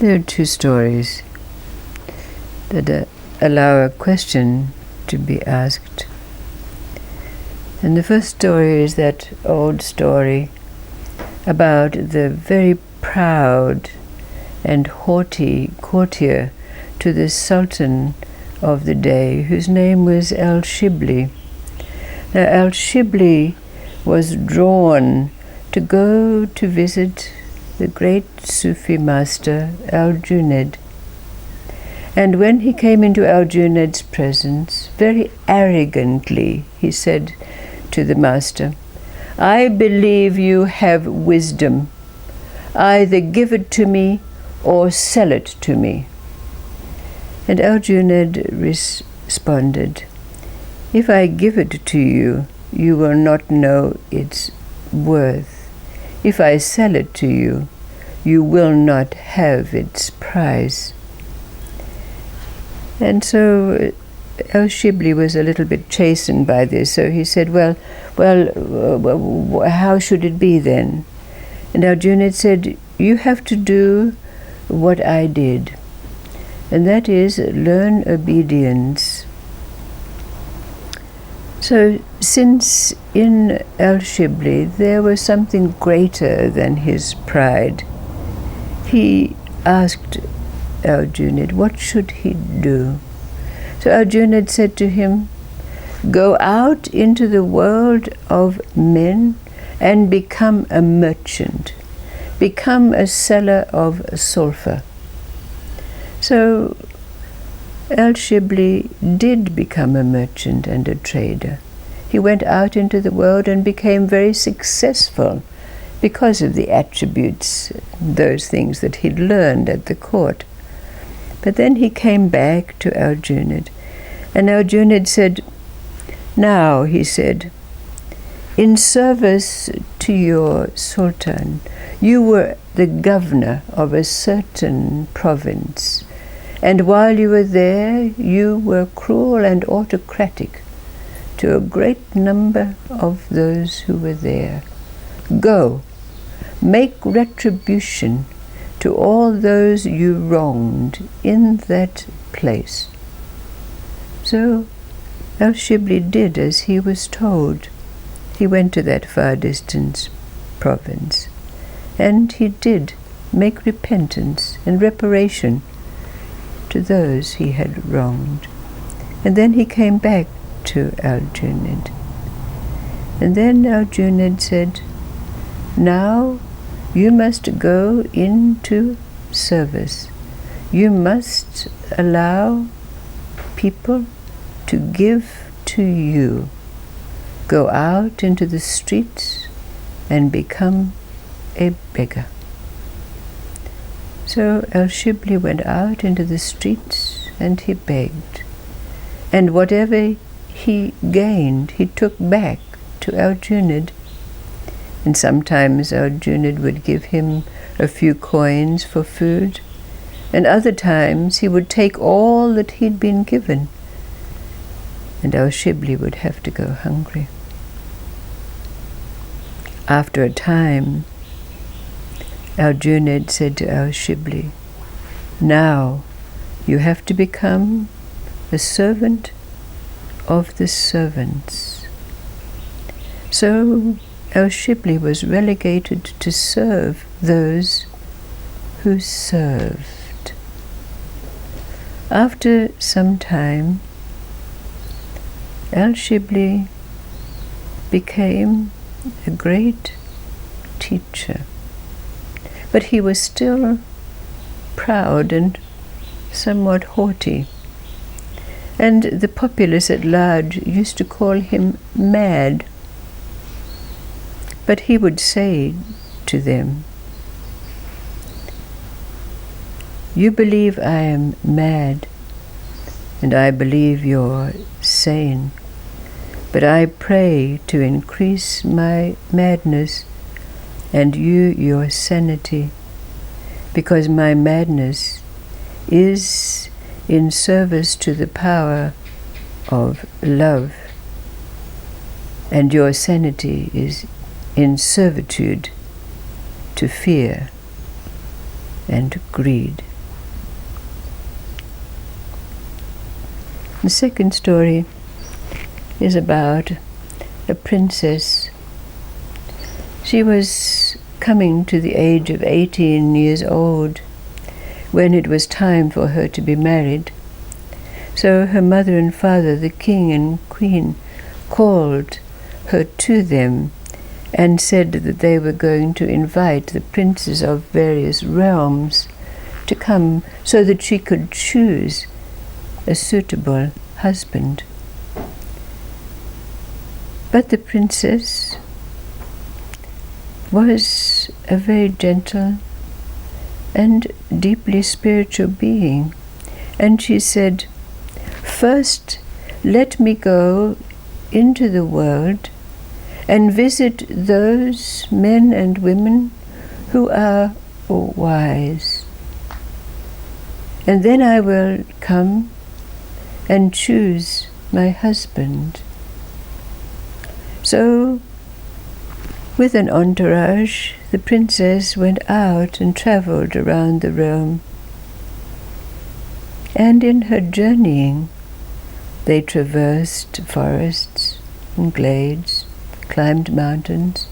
There are two stories that allow a question to be asked. And the first story is that old story about the very proud and haughty courtier to the Sultan of the day, whose name was Shibli. Now Shibli was drawn to go to visit the great Sufi master Junaid. And when he came into Junaid's presence, very arrogantly he said to the master, "I believe you have wisdom. Either give it to me or sell it to me." And Junaid responded, "If I give it to you, you will not know its worth. If I sell it to you, you will not have its price." And so Shibli was a little bit chastened by this, so he said, well, how should it be then? And Junaid said, "You have to do what I did, and that is learn obedience." So since in Shibli there was something greater than his pride, he asked Junaid, what should he do? So Junaid said to him, "Go out into the world of men and become a merchant. Become a seller of sulfur." So Shibli did become a merchant and a trader. He went out into the world and became very successful because of the attributes, those things that he'd learned at the court. But then he came back to Junaid, and Junaid said, "Now," he said, "in service to your sultan, you were the governor of a certain province, and while you were there, you were cruel and autocratic to a great number of those who were there. Go, make retribution to all those you wronged in that place." So Shibli did as he was told. He went to that far distant province, and he did make repentance and reparation to those he had wronged. And then he came back to Junaid. And then Junaid said, "Now you must go into service. You must allow people to give to you. Go out into the streets and become a beggar." So Shibli went out into the streets and he begged. And whatever he gained, he took back to Junaid. And sometimes Junaid would give him a few coins for food, and other times he would take all that he'd been given, and Shibli would have to go hungry. After a time, Junaid said to Shibli, "Now you have to become a servant of the servants." So Shibli was relegated to serve those who served. After some time, Shibli became a great teacher, but he was still proud and somewhat haughty, and the populace at large used to call him mad. But he would say to them, "You believe I am mad, and I believe you're sane, but I pray to increase my madness and you your sanity, because my madness is in service to the power of love, and your sanity is in servitude to fear and greed." The second story is about a princess. She was coming to the age of 18 years old when it was time for her to be married. So her mother and father, the king and queen, called her to them and said that they were going to invite the princes of various realms to come so that she could choose a suitable husband. But the princess was a very gentle and deeply spiritual being, and she said, "First, let me go into the world and visit those men and women who are wise, and then I will come and choose my husband." So, with an entourage, the princess went out and traveled around the realm. And in her journeying, they traversed forests and glades, climbed mountains.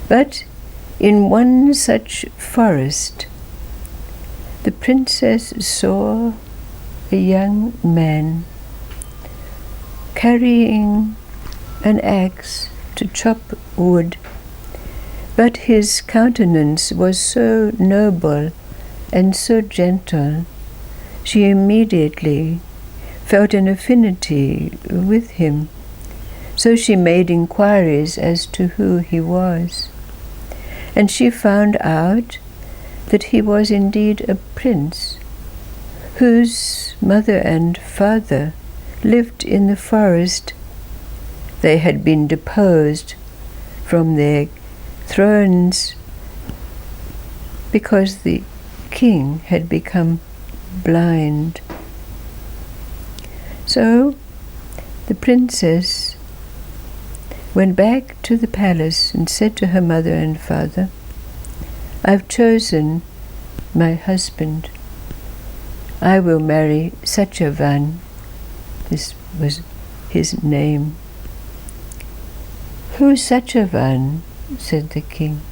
But in one such forest, the princess saw a young man carrying an axe to chop wood, but his countenance was so noble and so gentle, she immediately felt an affinity with him. So she made inquiries as to who he was, and she found out that he was indeed a prince whose mother and father lived in the forest. They had been deposed from their thrones because the king had become blind. So the princess went back to the palace and said to her mother and father, "I've chosen my husband. I will marry Satyavan." This was his name. "Who's Satyavan?" said the king.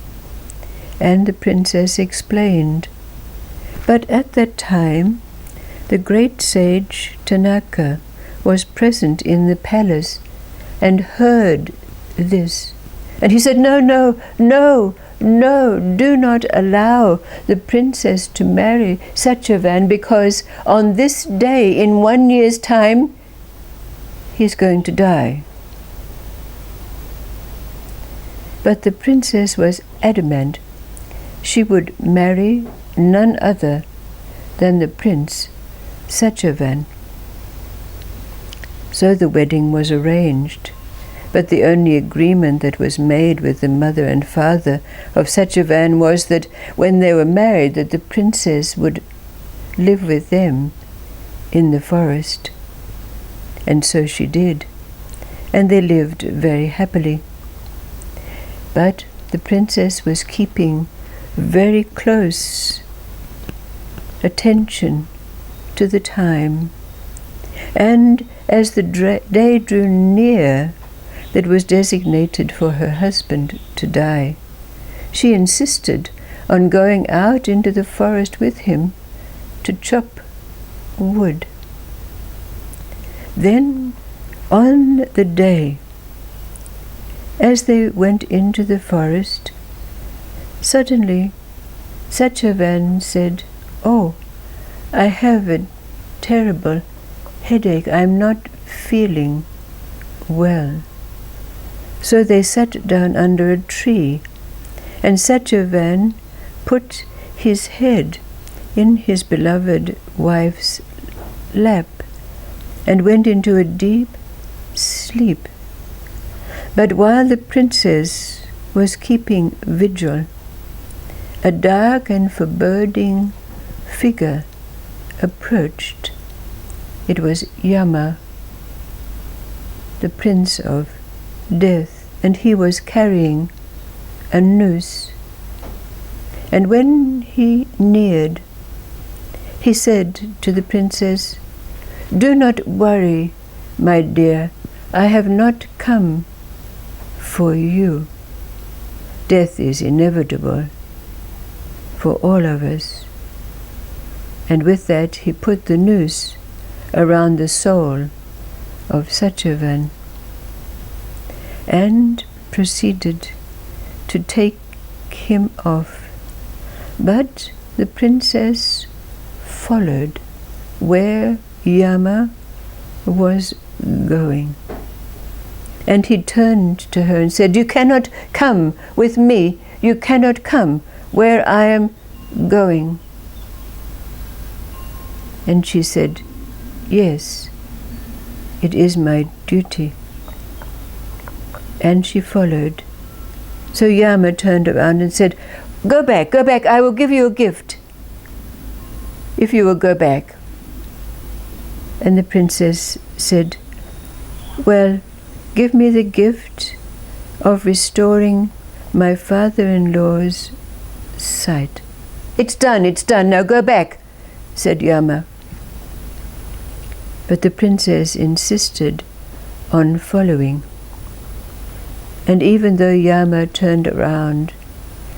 And the princess explained. But at that time, the great sage Tanaka was present in the palace and heard this. And he said, "No, no, no, no, do not allow the princess to marry Satyavan, because on this day, in 1 year's time, he's going to die." But the princess was adamant. She would marry none other than the prince Satyavan. So the wedding was arranged, but the only agreement that was made with the mother and father of Satyavan was that when they were married, that the princess would live with them in the forest. And so she did, and they lived very happily. But the princess was keeping very close attention to the time, and as the day drew near that was designated for her husband to die, she insisted on going out into the forest with him to chop wood. Then, on the day, as they went into the forest, suddenly Satyavan said, "Oh, I have a terrible headache. I'm not feeling well." So they sat down under a tree, and Satyavan put his head in his beloved wife's lap and went into a deep sleep. But while the princess was keeping vigil, a dark and foreboding figure approached. It was Yama, the prince of death, and he was carrying a noose. And when he neared, he said to the princess, Do not worry, my dear. I have not come for you. Death is inevitable for all of us. And with that, he put the noose around the soul of Satyavan and proceeded to take him off. But the princess followed where Yama was going. And he turned to her and said, "You cannot come with me. You cannot come where I am going." And she said, "Yes, it is my duty." And she followed. So Yama turned around and said, go back, I will give you a gift if you will go back." And the princess said, "Well, give me the gift of restoring my father-in-law's sight." It's done, now go back," said Yama. But the princess insisted on following. And even though Yama turned around,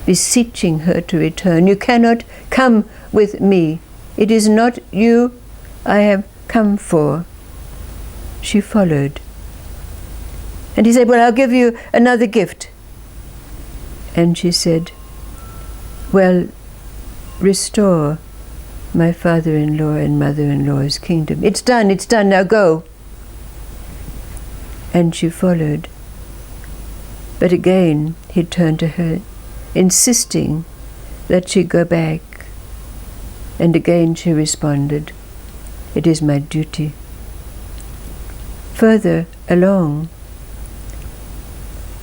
beseeching her to return, "You cannot come with me. It is not you I have come for," she followed. And he said, "Well, I'll give you another gift." And she said, "Well, restore my father-in-law and mother-in-law's kingdom. It's done, now go." And she followed. But again he turned to her, insisting that she go back. And again she responded, "It is my duty." Further along,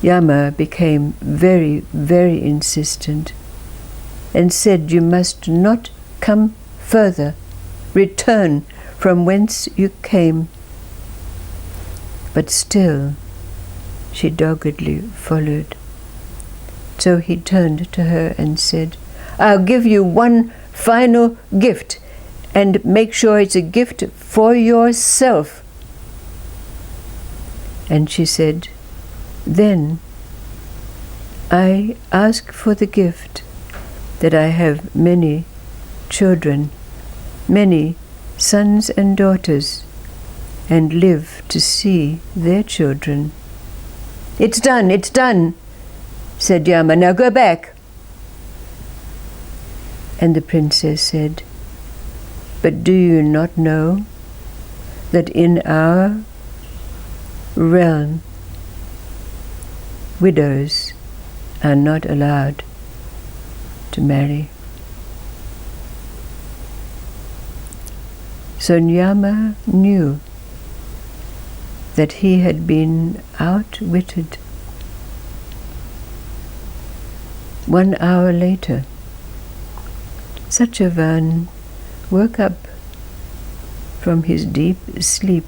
Yama became very, very insistent and said, "You must not come further. Return from whence you came." But still she doggedly followed. So he turned to her and said, "I'll give you one final gift, and make sure it's a gift for yourself." And she said, "Then I ask for the gift that I have many children, many sons and daughters, and live to see their children." It's done, said Yama. "Now go back." And the princess said, "But do you not know that in our realm, widows are not allowed to marry?" So Yama knew that he had been outwitted. 1 hour later, Satyavan woke up from his deep sleep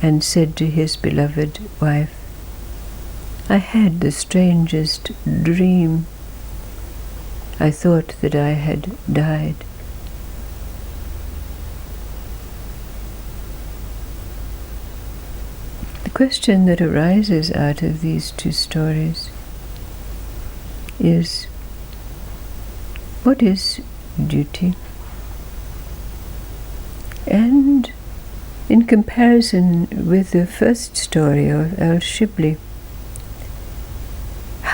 and said to his beloved wife, "I had the strangest dream. I thought that I had died." The question that arises out of these two stories is, what is duty? And in comparison with the first story of Shibli,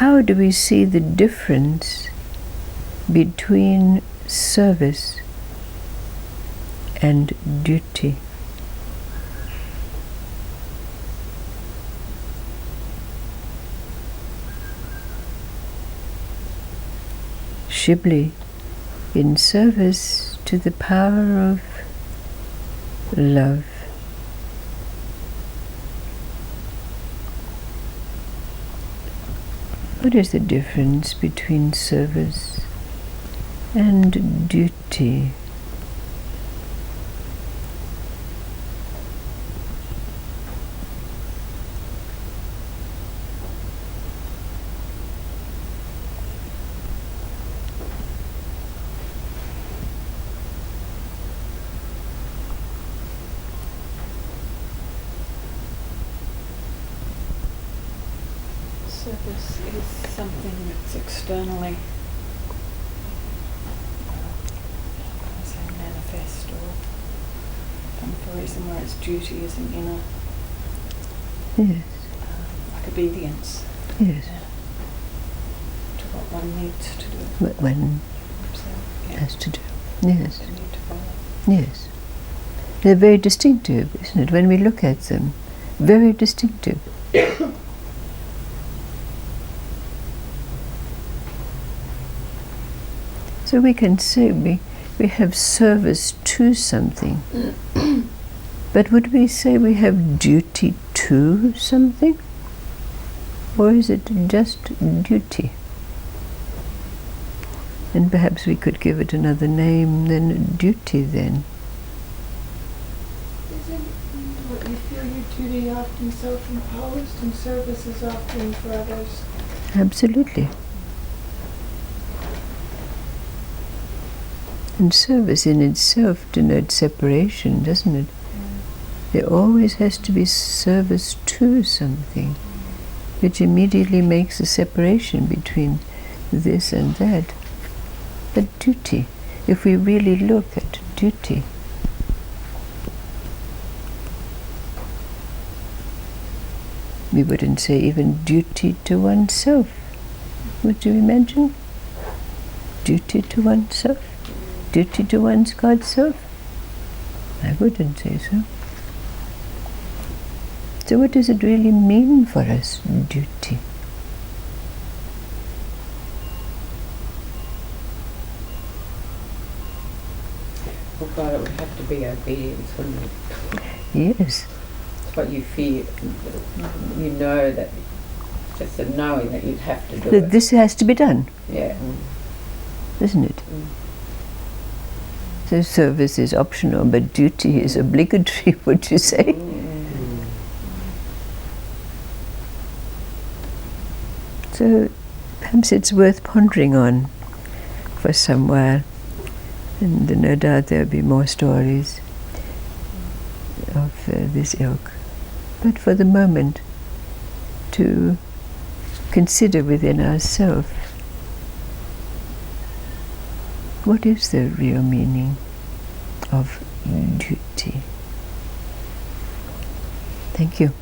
how do we see the difference between service and duty? Shibli, in service to the power of love. What is the difference between service and duty? service is something that's externally, I say manifest, or come for a reason where its duty is an inner, Yes. like obedience. Yes. To what one needs to do. What one Yeah. has to do. Yes. They need to follow. Yes. They're very distinctive, isn't it, when we look at them? Very distinctive. So we can say we have service to something. But would we say we have duty to something? Or is it just duty? And perhaps we could give it another name than duty then. Isn't what you feel your duty often self-imposed and service is often for others? Absolutely. And service in itself denotes separation, doesn't it? There always has to be service to something, which immediately makes a separation between this and that. But duty, if we really look at duty, we wouldn't say even duty to oneself. Would you imagine? Duty to oneself? Duty to one's God self? I wouldn't say so. So what does it really mean for us, duty? Oh God, it would have to be obedience, wouldn't it? Yes. It's what you feel. You know that, just a knowing that you'd have to do That it. this has to be done, Yeah. isn't it? So service is optional, but duty is obligatory, would you say? So perhaps it's worth pondering on for some while, and no doubt there'll be more stories of this ilk. But for the moment, to consider within ourselves, what is the real meaning of duty? Thank you.